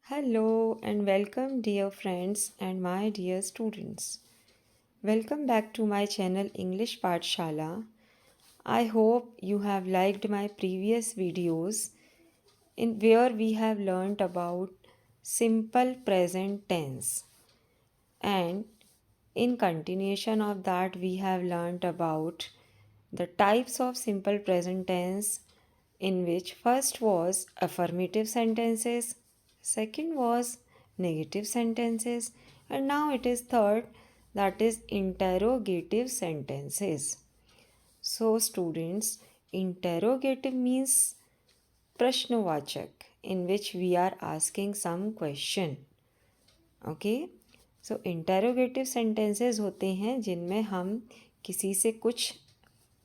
Hello and welcome, dear friends and my dear students. Welcome back to my channel English Pathshala. I hope you have liked my previous videos in where we have learnt about simple present tense, and in continuation of that we have learnt about the types of simple present tense, in which first was affirmative sentences, second was negative sentences, and now it is third, that is interrogative sentences. So students, interrogative means prashnavachak, in which we are asking some question. Okay, so interrogative sentences होते हैं जिनमें हम किसी से कुछ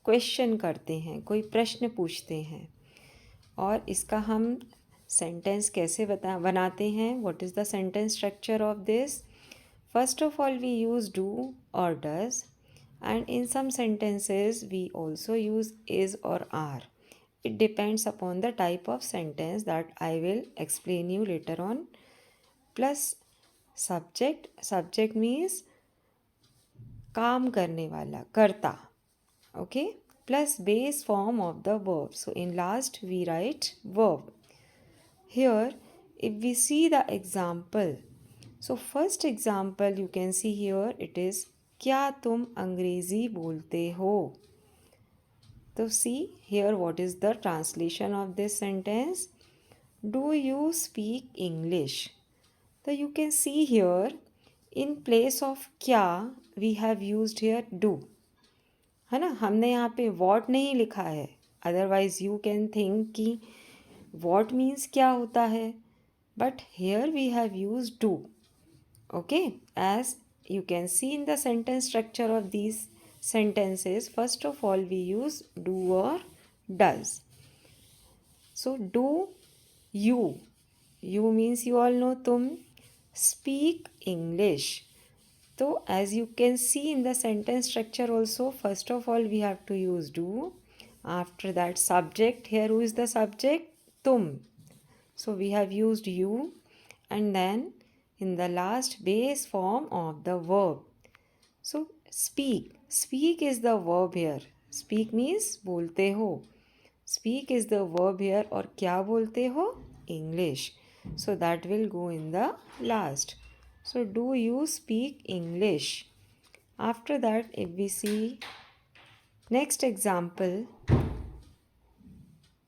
question करते हैं, कोई प्रश्न पूछते हैं, और इसका हम सेंटेंस कैसे बनाते हैं. What is the sentence structure of this? First of all we use do और does, and in some sentences we also use is or are. It depends upon the type of sentence that I will explain you later on. Plus subject means काम करने वाला, करता. Okay, plus base form of the verb. So in last we write verb. Here if we see the example, so first example you can see here, it is क्या तुम अंग्रेज़ी बोलते हो. तो see here what is the translation of this sentence. Do you speak English? So you can see here, in place of क्या we have used here do. है ना, हमने यहाँ पे what नहीं लिखा है. अदरवाइज यू कैन थिंक कि what means क्या होता है, but here we have used do. Okay, as you can see in the sentence structure of these sentences, first of all we use do or does. So do you means you all know तुम, speak English. So as you can see in the sentence structure also, first of all we have to use do. After that subject, here who is the subject? तुम. So we have used you, and then in the last base form of the verb. So speak is the verb here. Speak means बोलते हो. Speak is the verb here, और क्या बोलते हो? English. So that will go in the last. So do you speak English? After that, if we see next example,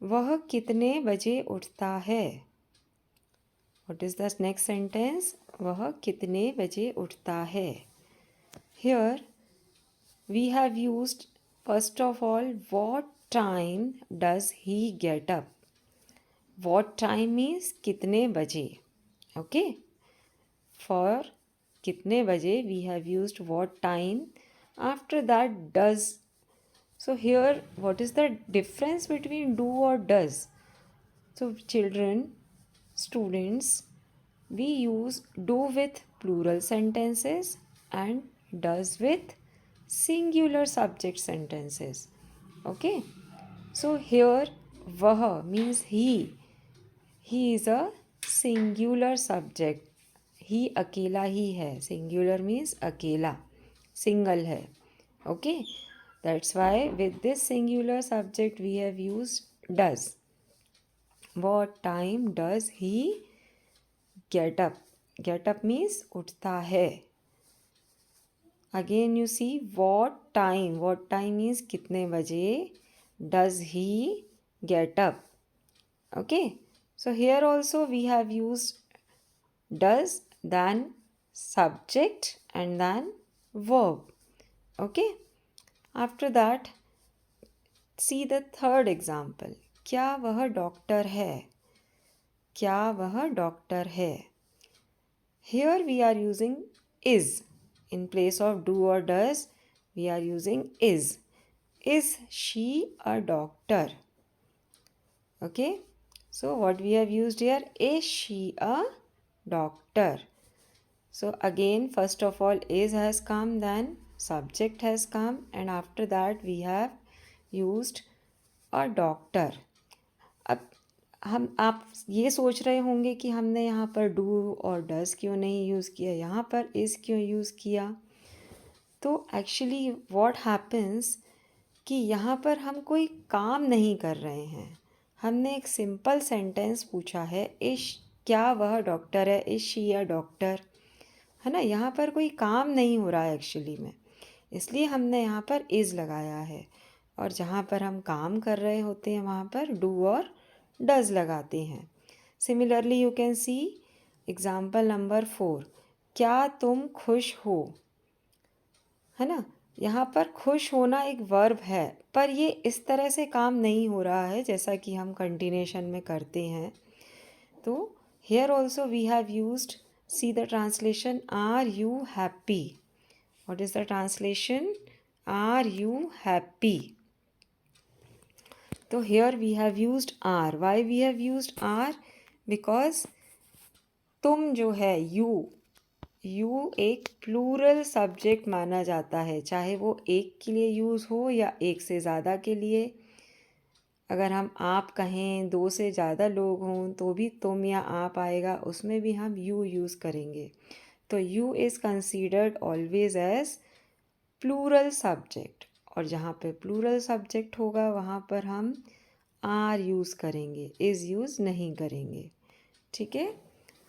वह कितने बजे उठता है. What is the next sentence? वह कितने बजे उठता है. Here we have used first of all what time does he get up. What time means कितने बजे. Okay, for कितने बजे we have used what time. After that does. So here what is the difference between do or does? So children, students, we use do with plural sentences and does with singular subject sentences. Okay, so here वह means he is a singular subject. ही अकेला ही है. singular means अकेला, single है. Okay, that's why with this singular subject we have used does. What time does he get up? Get up means उठता है. Again you see what time means कितने बजे does he get up. Okay, so here also we have used does, then subject, and then verb. Okay, after that see the third example. क्या वह doctor है. क्या वह doctor है. Here we are using is. In place of do or does, we are using is. Is she a doctor? Okay, so what we have used here, is she a doctor. So again first of all is has come, then subject has come, and after that we have used a doctor. अब हम आप ये सोच रहे होंगे कि हमने यहाँ पर डू और डज क्यों नहीं यूज़ किया, यहाँ पर इज़ क्यों यूज़ किया। तो एक्चुअली व्हाट हैपन्स कि यहाँ पर हम कोई काम नहीं कर रहे हैं। हमने एक सिंपल सेंटेंस पूछा है, इश क्या वह डॉक्टर है, इश शी अ डॉक्टर, है ना। यहाँ पर कोई काम नहीं हो रहा है एक्चुअली में, इसलिए हमने यहाँ पर इज़ लगाया है। और जहाँ पर हम काम कर रहे होते हैं वहाँ पर डू और डज लगाते हैं। Similarly you can see example number 4, क्या तुम खुश हो, है ना। यहाँ पर खुश होना एक वर्ब है, पर ये इस तरह से काम नहीं हो रहा है जैसा कि हम कंटिन्यूशन में करते हैं। तो here also we have used, see the translation, are you happy? What is the translation? Are you happy? So here we have used are. Why we have used are? Because तुम जो है you एक plural subject माना जाता है, चाहे वो एक के लिए यूज़ हो या एक से ज़्यादा के लिए। अगर हम आप कहें, दो से ज़्यादा लोग हों तो भी तुम या आप आएगा, उसमें भी हम यू यूज़ करेंगे। तो you is considered always as plural subject, और जहाँ पे प्लूरल सब्जेक्ट होगा वहाँ पर हम आर यूज़ करेंगे, इज़ यूज़ नहीं करेंगे। ठीक है।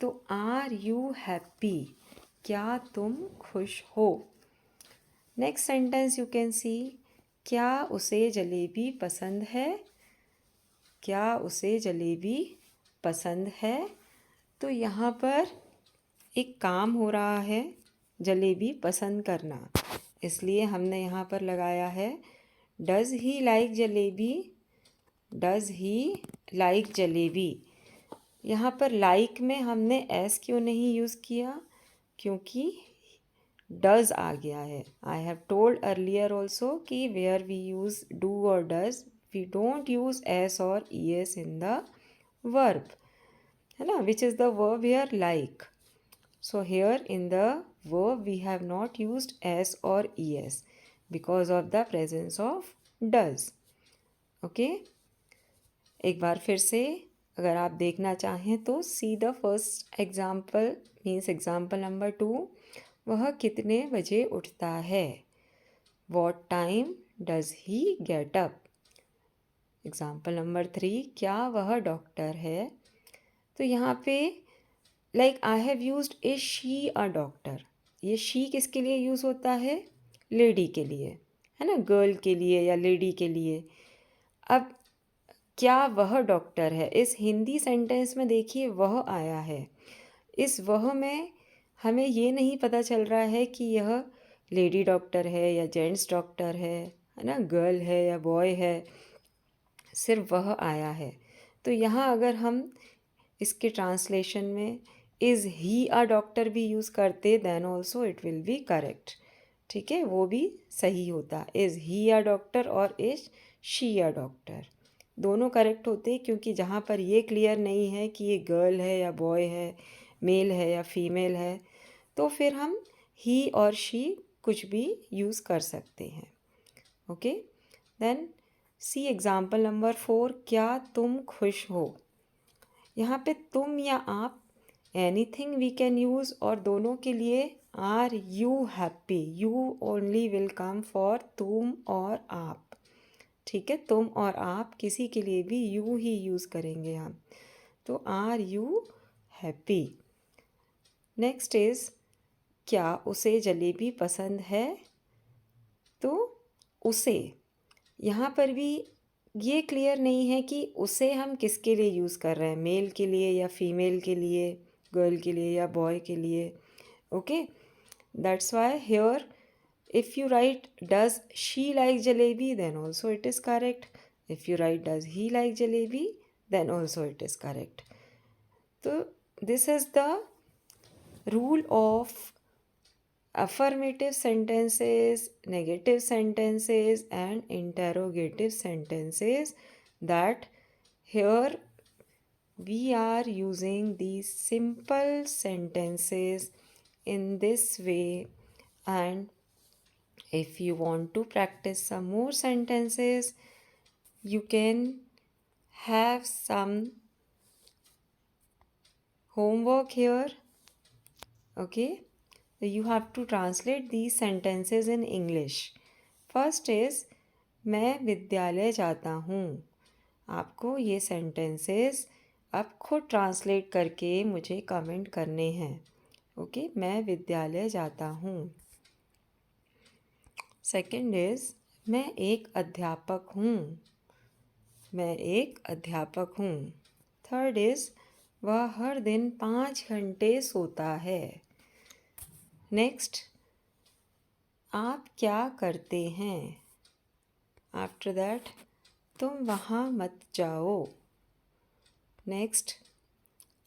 तो आर यू हैप्पी, क्या तुम खुश हो। Next sentence you can see, क्या उसे जलेबी पसंद है, क्या उसे जलेबी पसंद है। तो यहाँ पर एक काम हो रहा है, जलेबी पसंद करना, इसलिए हमने यहाँ पर लगाया है does he like jalebi, does he like jalebi. यहाँ पर लाइक में हमने एस क्यों नहीं यूज़ किया, क्योंकि डज़ आ गया है। I have told earlier also कि वेयर वी यूज़ डू और does, we don't use S और E S in the verb, है ना, which is the verb here like. So here in the verb we have not used s or es because of the presence of does. Okay? एक बार फिर से अगर आप देखना चाहें तो see the first example, means example number 2, वह कितने बजे उठता है। What time does he get up? Example number 3, क्या वह डॉक्टर है। तो यहाँ पे like I have used is she a doctor, ये शी किसके लिए यूज़ होता है, लेडी के लिए, है ना, गर्ल के लिए या लेडी के लिए। अब क्या वह डॉक्टर है, इस हिंदी सेंटेंस में देखिए वह आया है, इस वह में हमें ये नहीं पता चल रहा है कि यह लेडी डॉक्टर है या जेंट्स डॉक्टर है ना, गर्ल है या बॉय है, सिर्फ वह आया है। तो यहाँ अगर हम इसके ट्रांसलेशन में इज़ ही अ डॉक्टर भी यूज़ करते then also it will be correct. ठीक है, वो भी सही होता, इज़ ही अ डॉक्टर और इज़ शी अ डॉक्टर, दोनों करेक्ट होते, क्योंकि जहाँ पर ये क्लियर नहीं है कि ये गर्ल है या बॉय है, मेल है या फीमेल है, तो फिर हम ही और शी कुछ भी यूज़ कर सकते हैं। ओके, देन सी एग्ज़ाम्पल नंबर 4, क्या तुम खुश हो। यहाँ पे तुम या आप, एनीथिंग वी कैन यूज़, और दोनों के लिए are you happy, you only will come for तुम और आप। ठीक है, तुम और आप किसी के लिए भी यू ही यूज़ करेंगे हम। तो are you happy. Next is, क्या उसे जलेबी पसंद है। तो उसे, यहाँ पर भी ये क्लियर नहीं है कि उसे हम किसके लिए यूज़ कर रहे हैं, मेल के लिए या फीमेल के लिए, गर्ल के लिए या बॉय के लिए। Okay, that's why here if you write does she like jalebi then also it is correct, if you write does he like jalebi then also it is correct. तो this is the rule of affirmative sentences, negative sentences, and interrogative sentences, that here we are using these simple sentences in this way. And if you want to practice some more sentences, you can have some homework here. Okay, so you have to translate these sentences in English. First is मैं विद्यालय जाता हूँ. आपको ये sentences अब खुद translate करके मुझे कमेंट करने हैं. ओके, मैं विद्यालय जाता हूँ. सेकंड इज मैं एक अध्यापक हूँ. मैं एक अध्यापक हूँ. थर्ड इज वह हर दिन 5 घंटे सोता है. नेक्स्ट, आप क्या करते हैं. आफ्टर दैट, तुम वहाँ मत जाओ. नेक्स्ट,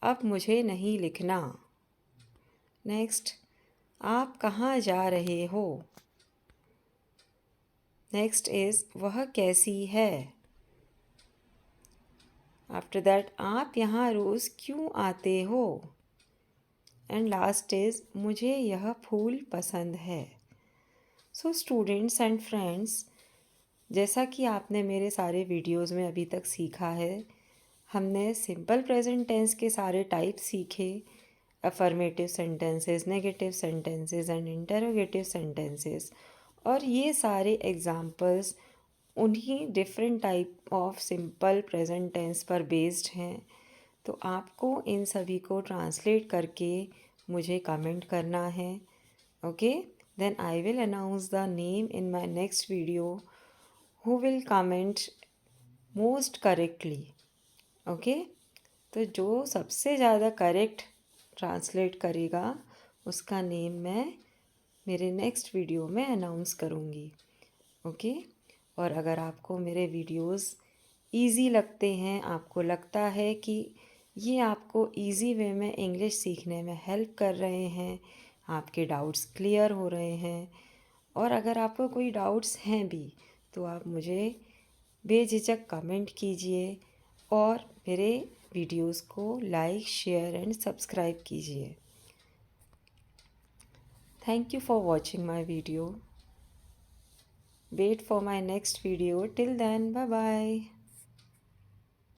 अब मुझे नहीं लिखना. नेक्स्ट, आप कहाँ जा रहे हो. नेक्स्ट इज़ वह कैसी है. आफ्टर दैट, आप यहाँ रोज़ क्यों आते हो. एंड लास्ट इज़ मुझे यह फूल पसंद है. सो स्टूडेंट्स एंड फ्रेंड्स, जैसा कि आपने मेरे सारे वीडियोस में अभी तक सीखा है, हमने सिंपल प्रेजेंट टेंस के सारे टाइप सीखे. Affirmative sentences, negative sentences and interrogative sentences. और ये सारे एग्जाम्पल्स उन्हीं different type of simple present tense पर बेस्ड हैं. तो आपको इन सभी को ट्रांसलेट करके मुझे कमेंट करना है. Okay, then I will announce the name in my next video who will comment most correctly. Okay, तो जो सबसे ज़्यादा करेक्ट ट्रांसलेट करेगा उसका नेम मैं मेरे नेक्स्ट वीडियो में अनाउंस करूँगी. ओके, और अगर आपको मेरे वीडियोस इजी लगते हैं, आपको लगता है कि ये आपको इजी वे में इंग्लिश सीखने में हेल्प कर रहे हैं, आपके डाउट्स क्लियर हो रहे हैं, और अगर आपको कोई डाउट्स हैं भी तो आप मुझे बेझिझक कमेंट कीजिए और मेरे वीडियोस को लाइक, शेयर एंड सब्सक्राइब कीजिए. Thank you for watching my video. Wait for my next video. Till then, bye bye.